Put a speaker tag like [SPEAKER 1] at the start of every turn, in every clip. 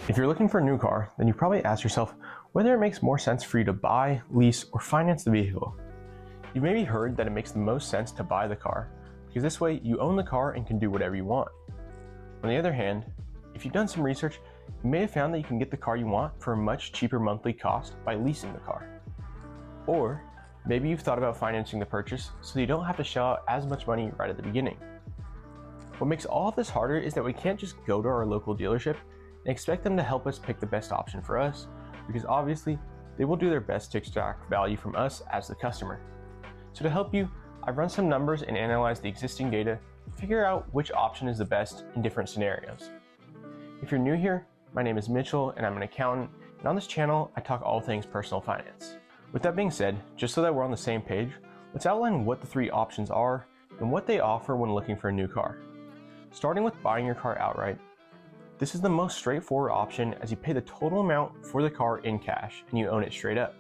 [SPEAKER 1] If you're looking for a new car, then you probably ask yourself whether it makes more sense for you to buy, lease, or finance the vehicle. You've maybe heard that it makes the most sense to buy the car, because this way you own the car and can do whatever you want. On the other hand, if you've done some research, you may have found that you can get the car you want for a much cheaper monthly cost by leasing the car. Or maybe you've thought about financing the purchase so you don't have to shell out as much money right at the beginning. What makes all of this harder is that we can't just go to our local dealership and expect them to help us pick the best option for us, because obviously they will do their best to extract value from us as the customer. So to help you, I've run some numbers and analyzed the existing data to figure out which option is the best in different scenarios. If you're new here, my name is Mitchell and I'm an accountant, and on this channel I talk all things personal finance. With that being said, just so that we're on the same page, let's outline what the three options are and what they offer when looking for a new car. Starting with buying your car outright, this is the most straightforward option as you pay the total amount for the car in cash and you own it straight up.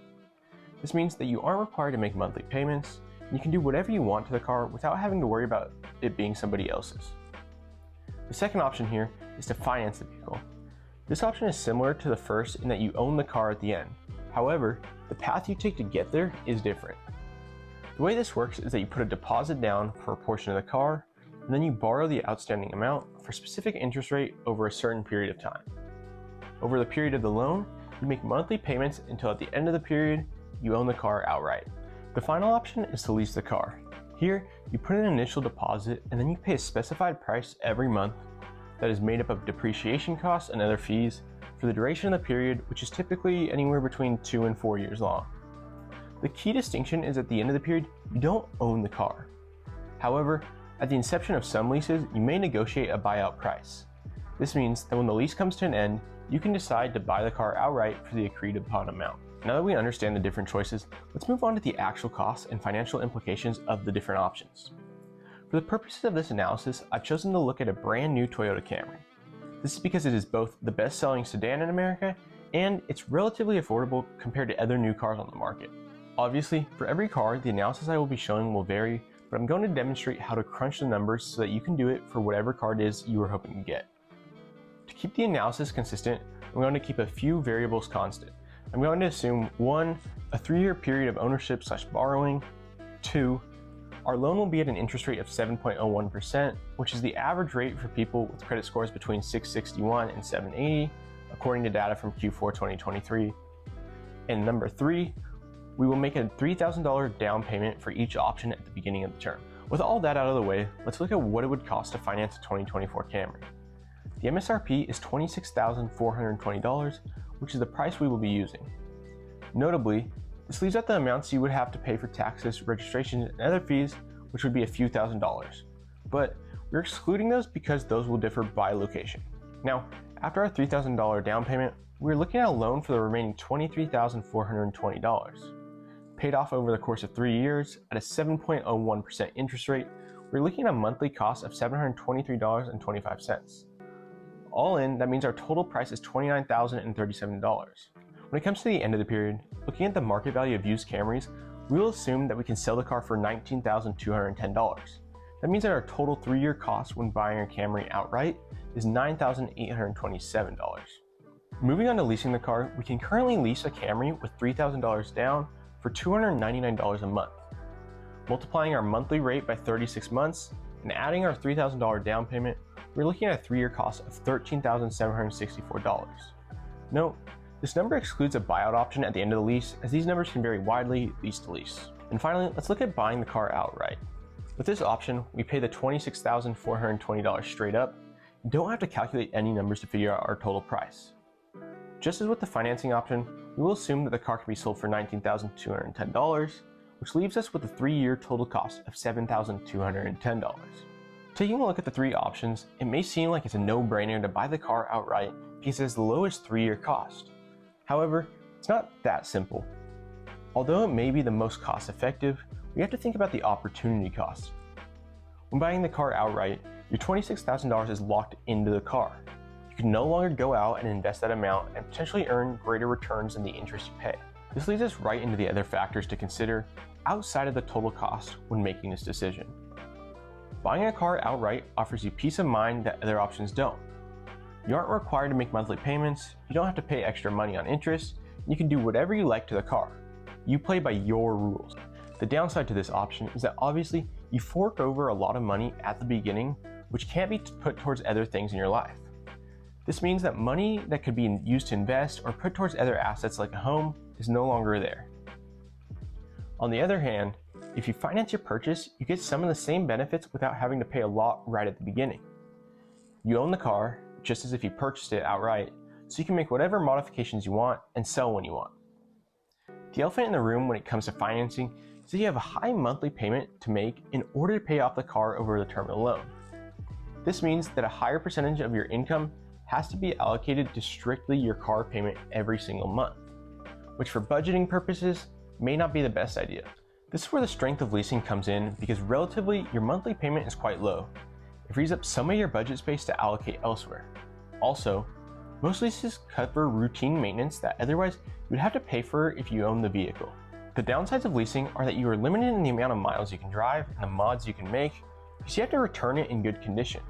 [SPEAKER 1] This means that you aren't required to make monthly payments, and you can do whatever you want to the car without having to worry about it being somebody else's. The second option here is to finance the vehicle. This option is similar to the first in that you own the car at the end. However, the path you take to get there is different. The way this works is that you put a deposit down for a portion of the car, and then you borrow the outstanding amount for a specific interest rate over a certain period of time. Over the period of the loan, you make monthly payments until at the end of the period, you own the car outright. The final option is to lease the car. Here, you put an initial deposit and then you pay a specified price every month that is made up of depreciation costs and other fees for the duration of the period, which is typically anywhere between 2 and 4 years long. The key distinction is at the end of the period, you don't own the car. However, at the inception of some leases, you may negotiate a buyout price. This means that when the lease comes to an end, you can decide to buy the car outright for the agreed upon amount. Now that we understand the different choices, let's move on to the actual costs and financial implications of the different options. For the purposes of this analysis, I've chosen to look at a brand new Toyota Camry. This is because it is both the best-selling sedan in America and it's relatively affordable compared to other new cars on the market. Obviously, for every car, the analysis I will be showing will vary, but I'm going to demonstrate how to crunch the numbers so that you can do it for whatever car it is you are hoping to get. To keep the analysis consistent, I'm going to keep a few variables constant. I'm going to assume 1, a 3-year period of ownership/borrowing, 2, our loan will be at an interest rate of 7.01%, which is the average rate for people with credit scores between 661 and 780, according to data from Q4 2023. And number 3, we will make a $3,000 down payment for each option at the beginning of the term. With all that out of the way, let's look at what it would cost to finance a 2024 Camry. The MSRP is $26,420, which is the price we will be using. Notably, this leaves out the amounts you would have to pay for taxes, registration, and other fees, which would be a few $1,000s. But we're excluding those because those will differ by location. Now, after our $3,000 down payment, we're looking at a loan for the remaining $23,420. Paid off over the course of 3 years at a 7.01% interest rate, we're looking at a monthly cost of $723.25. All in, that means our total price is $29,037. When it comes to the end of the period, looking at the market value of used Camrys, we will assume that we can sell the car for $19,210. That means that our total 3-year cost when buying a Camry outright is $9,827. Moving on to leasing the car, we can currently lease a Camry with $3,000 down for $299 a month. Multiplying our monthly rate by 36 months and adding our $3,000 down payment, we're looking at a 3-year cost of $13,764. Note, this number excludes a buyout option at the end of the lease, as these numbers can vary widely lease to lease. And finally, let's look at buying the car outright. With this option, we pay the $26,420 straight up and don't have to calculate any numbers to figure out our total price. Just as with the financing option, we will assume that the car can be sold for $19,210, which leaves us with a 3-year total cost of $7,210. Taking a look at the 3 options, it may seem like it's a no-brainer to buy the car outright because it has the lowest 3-year cost. However, it's not that simple. Although it may be the most cost-effective, we have to think about the opportunity cost. When buying the car outright, your $26,000 is locked into the car. You can no longer go out and invest that amount and potentially earn greater returns than the interest you pay. This leads us right into the other factors to consider outside of the total cost when making this decision. Buying a car outright offers you peace of mind that other options don't. You aren't required to make monthly payments, you don't have to pay extra money on interest, and you can do whatever you like to the car. You play by your rules. The downside to this option is that obviously you fork over a lot of money at the beginning, which can't be put towards other things in your life. This means that money that could be used to invest or put towards other assets like a home is no longer there. On the other hand, if you finance your purchase, you get some of the same benefits without having to pay a lot right at the beginning. You own the car, just as if you purchased it outright, so you can make whatever modifications you want and sell when you want. The elephant in the room when it comes to financing is that you have a high monthly payment to make in order to pay off the car over the term of the loan. This means that a higher percentage of your income has to be allocated to strictly your car payment every single month, which for budgeting purposes may not be the best idea. This is where the strength of leasing comes in because relatively your monthly payment is quite low. It frees up some of your budget space to allocate elsewhere. Also, most leases cover routine maintenance that otherwise you would have to pay for if you own the vehicle. The downsides of leasing are that you are limited in the amount of miles you can drive and the mods you can make because you have to return it in good condition.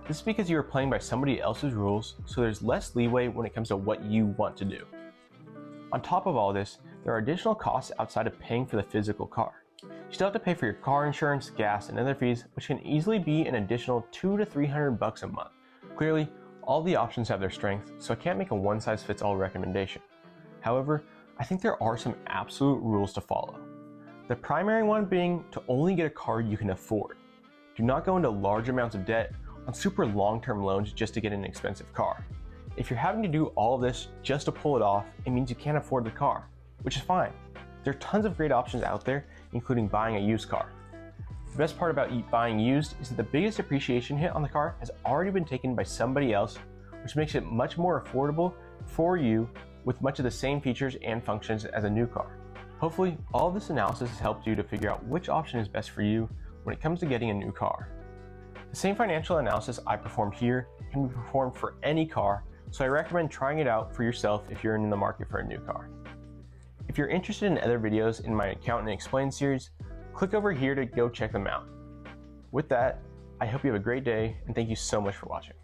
[SPEAKER 1] This is because you are playing by somebody else's rules, so there's less leeway when it comes to what you want to do. On top of all this, there are additional costs outside of paying for the physical car. You still have to pay for your car insurance, gas, and other fees, which can easily be an additional $200 to $300 a month. Clearly, all the options have their strengths, so I can't make a one-size-fits-all recommendation. However, I think there are some absolute rules to follow. The primary one being to only get a car you can afford. Do not go into large amounts of debt on super long-term loans just to get an expensive car. If you're having to do all of this just to pull it off, it means you can't afford the car, which is fine. There are tons of great options out there, including buying a used car. The best part about buying used is that the biggest appreciation hit on the car has already been taken by somebody else, which makes it much more affordable for you with much of the same features and functions as a new car. Hopefully, all of this analysis has helped you to figure out which option is best for you when it comes to getting a new car. The same financial analysis I performed here can be performed for any car, so I recommend trying it out for yourself if you're in the market for a new car. If you're interested in other videos in my Accountant Explained series, click over here to go check them out. With that, I hope you have a great day and thank you so much for watching.